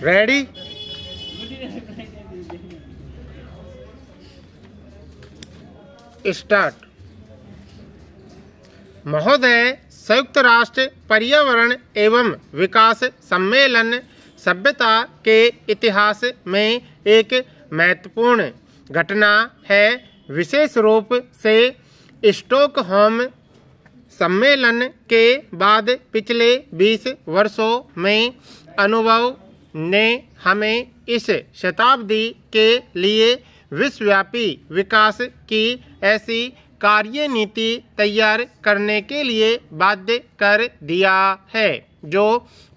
Ready? Start. महोदय, संयुक्त राष्ट्र पर्यावरण एवं विकास सम्मेलन सभ्यता के इतिहास में एक महत्वपूर्ण घटना है। विशेष रूप से स्टॉकहोम सम्मेलन के बाद पिछले 20 वर्षों में अनुभव ने हमें इस शताब्दी के लिए विश्वव्यापी विकास की ऐसी कार्यनीति तैयार करने के लिए बाध्य कर दिया है जो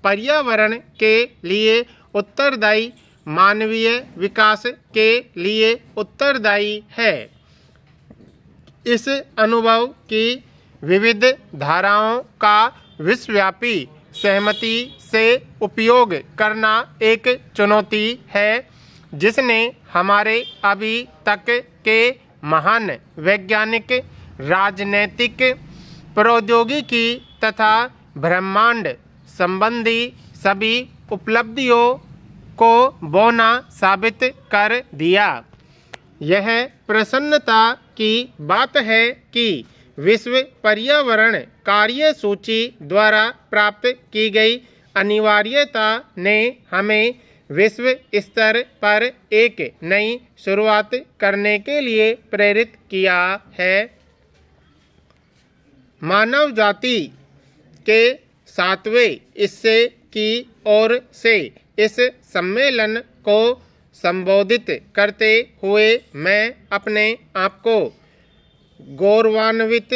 पर्यावरण के लिए उत्तरदायी, मानवीय विकास के लिए उत्तरदायी है। इस अनुभव की विविध धाराओं का विश्वव्यापी सहमति से उपयोग करना एक चुनौती है जिसने हमारे अभी तक के महान वैज्ञानिक, राजनैतिक, प्रौद्योगिकी तथा ब्रह्मांड संबंधी सभी उपलब्धियों को बौना साबित कर दिया। यह प्रसन्नता की बात है कि विश्व पर्यावरण कार्यसूची द्वारा प्राप्त की गई अनिवार्यता ने हमें विश्व स्तर पर एक नई शुरुआत करने के लिए प्रेरित किया है। मानव जाति के 7वें हिस्से की ओर से इस सम्मेलन को संबोधित करते हुए मैं अपने आप को गौरवान्वित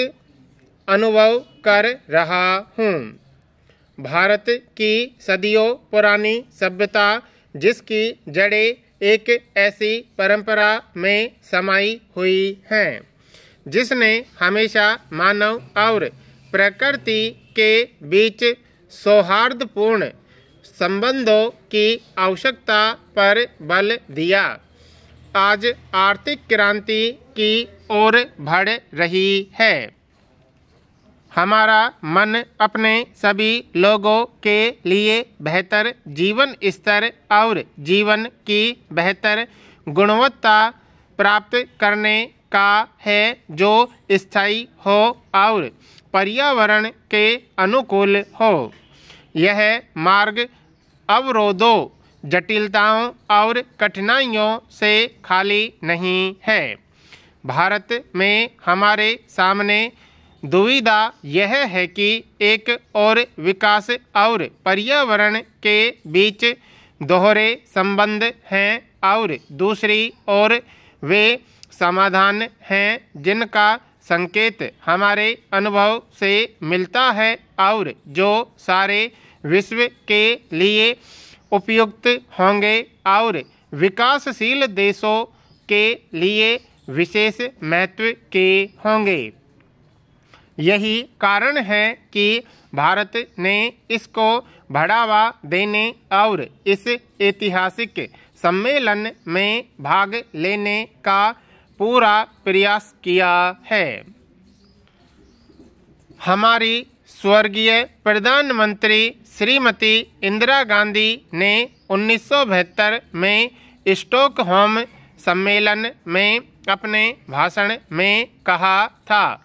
अनुभव कर रहा हूँ। भारत की सदियों पुरानी सभ्यता, जिसकी जड़ें एक ऐसी परंपरा में समाई हुई हैं जिसने हमेशा मानव और प्रकृति के बीच सौहार्दपूर्ण संबंधों की आवश्यकता पर बल दिया, आज आर्थिक क्रांति की ओर बढ़ रही है। हमारा मन अपने सभी लोगों के लिए बेहतर जीवन स्तर और जीवन की बेहतर गुणवत्ता प्राप्त करने का है जो स्थायी हो और पर्यावरण के अनुकूल हो। यह मार्ग अवरोधों, जटिलताओं और कठिनाइयों से खाली नहीं है। भारत में हमारे सामने दुविधा यह है कि एक और विकास और पर्यावरण के बीच दोहरे संबंध हैं और दूसरी ओर वे समाधान हैं जिनका संकेत हमारे अनुभव से मिलता है और जो सारे विश्व के लिए उपयुक्त होंगे और विकासशील देशों के लिए विशेष महत्व के होंगे। यही कारण है कि भारत ने इसको बढ़ावा देने और इस ऐतिहासिक सम्मेलन में भाग लेने का पूरा प्रयास किया है। हमारी स्वर्गीय प्रधानमंत्री श्रीमती इंदिरा गांधी ने 1972 में स्टॉकहोम सम्मेलन में अपने भाषण में कहा था,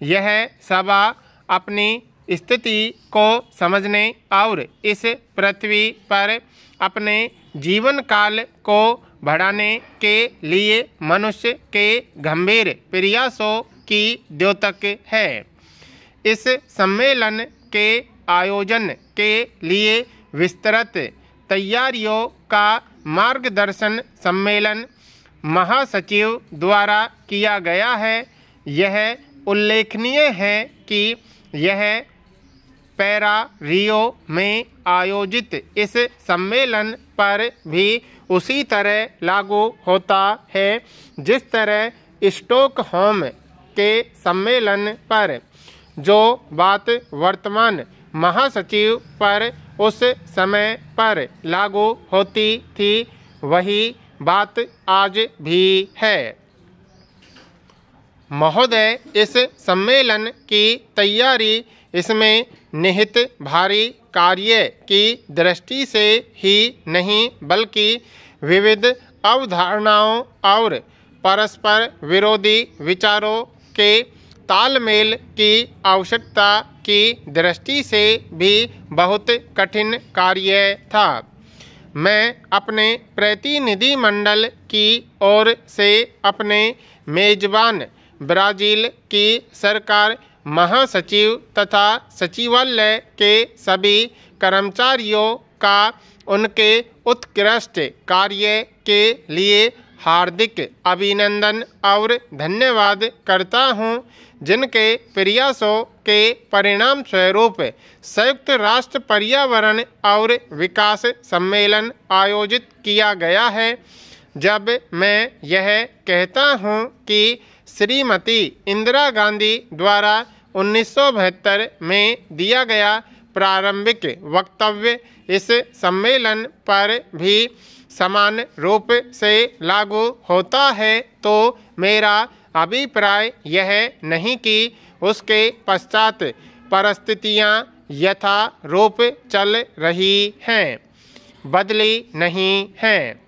यह सभा अपनी स्थिति को समझने और इस पृथ्वी पर अपने जीवन काल को बढ़ाने के लिए मनुष्य के गंभीर प्रयासों की द्योतक है। इस सम्मेलन के आयोजन के लिए विस्तृत तैयारियों का मार्गदर्शन सम्मेलन महासचिव द्वारा किया गया है। यह उल्लेखनीय है कि यह पैरा रियो में आयोजित इस सम्मेलन पर भी उसी तरह लागू होता है जिस तरह स्टॉकहोम के सम्मेलन पर जो बात वर्तमान महासचिव पर उस समय पर लागू होती थी, वही बात आज भी है। महोदय, इस सम्मेलन की तैयारी, इसमें निहित भारी कार्य की दृष्टि से ही नहीं बल्कि विविध अवधारणाओं और परस्पर विरोधी विचारों के तालमेल की आवश्यकता की दृष्टि से भी बहुत कठिन कार्य था। मैं अपने प्रतिनिधिमंडल की ओर से अपने मेजबान ब्राज़ील की सरकार, महासचिव तथा सचिवालय के सभी कर्मचारियों का उनके उत्कृष्ट कार्य के लिए हार्दिक अभिनंदन और धन्यवाद करता हूँ, जिनके प्रयासों के परिणाम स्वरूप संयुक्त राष्ट्र पर्यावरण और विकास सम्मेलन आयोजित किया गया है। जब मैं यह कहता हूँ कि श्रीमती इंदिरा गांधी द्वारा 1972 में दिया गया प्रारंभिक वक्तव्य इस सम्मेलन पर भी समान रूप से लागू होता है, तो मेरा अभिप्राय यह नहीं कि उसके पश्चात परिस्थितियाँ यथारूप चल रही हैं, बदली नहीं हैं।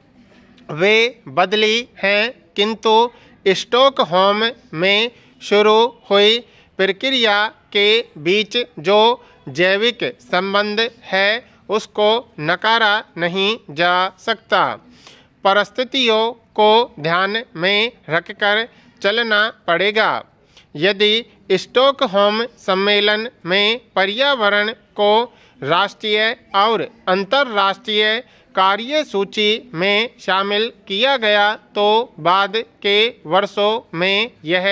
वे बदली हैं, किंतु स्टॉकहोम में शुरू हुई प्रक्रिया के बीच जो जैविक संबंध है उसको नकारा नहीं जा सकता। परिस्थितियों को ध्यान में रखकर चलना पड़ेगा। यदि स्टॉकहोम सम्मेलन में पर्यावरण को राष्ट्रीय और अंतर्राष्ट्रीय कार्यसूची में शामिल किया गया तो बाद के वर्षों में यह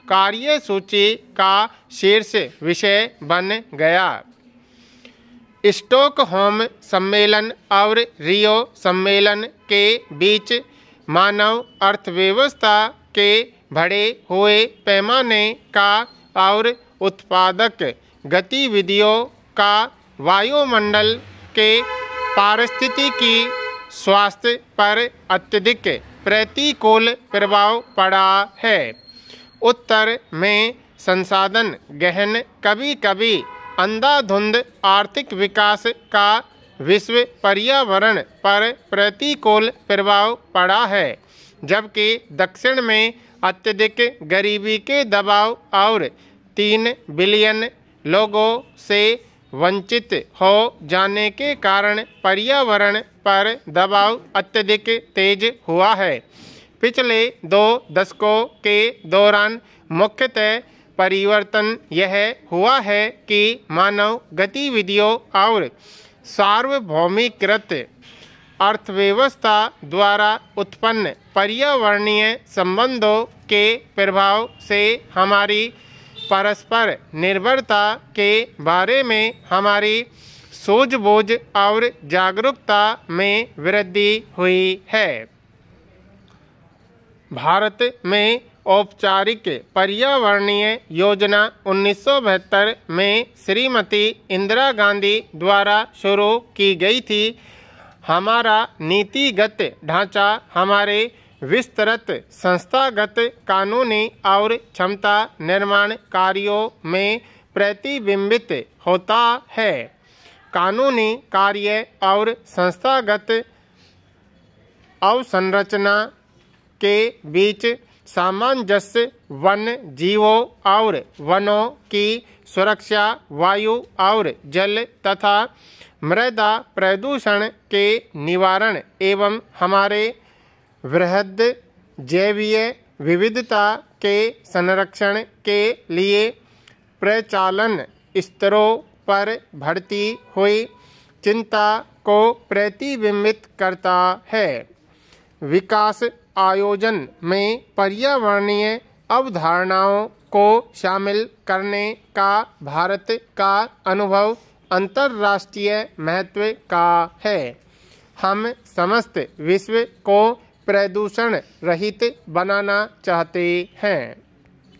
कार्यसूची का शीर्ष विषय बन गया। स्टॉकहोम सम्मेलन और रियो सम्मेलन के बीच मानव अर्थव्यवस्था के बढ़े हुए पैमाने का और उत्पादक गतिविधियों का वायुमंडल के पारिस्थितिकी स्वास्थ्य पर अत्यधिक प्रतिकूल प्रभाव पड़ा है। उत्तर में संसाधन गहन, कभी कभी अंधाधुंध आर्थिक विकास का विश्व पर्यावरण पर प्रतिकूल प्रभाव पड़ा है, जबकि दक्षिण में अत्यधिक गरीबी के दबाव और 3 बिलियन लोगों से वंचित हो जाने के कारण पर्यावरण पर दबाव अत्यधिक तेज हुआ है। पिछले 2 दशकों के दौरान मुख्यतः परिवर्तन यह हुआ है कि मानव गतिविधियों और सार्वभौमिकृत अर्थव्यवस्था द्वारा उत्पन्न पर्यावरणीय संबंधों के प्रभाव से हमारी परस्पर निर्भरता के बारे में हमारी सूझबूझ और जागरूकता में वृद्धि हुई है। भारत में औपचारिक पर्यावरणीय योजना 1972 में श्रीमती इंदिरा गांधी द्वारा शुरू की गई थी। हमारा नीतिगत ढांचा हमारे विस्तृत संस्थागत कानूनी और क्षमता निर्माण कार्यों में प्रतिबिंबित होता है। कानूनी कार्य और संस्थागत अवसंरचना के बीच सामंजस्य वन्य जीवों और वनों की सुरक्षा, वायु और जल तथा मृदा प्रदूषण के निवारण एवं हमारे वृहद जैवीय विविधता के संरक्षण के लिए प्रचालन स्तरों पर बढ़ती हुई चिंता को प्रतिबिंबित करता है। विकास आयोजन में पर्यावरणीय अवधारणाओं को शामिल करने का भारत का अनुभव अंतर्राष्ट्रीय महत्व का है। हम समस्त विश्व को प्रदूषण रहित बनाना चाहते हैं।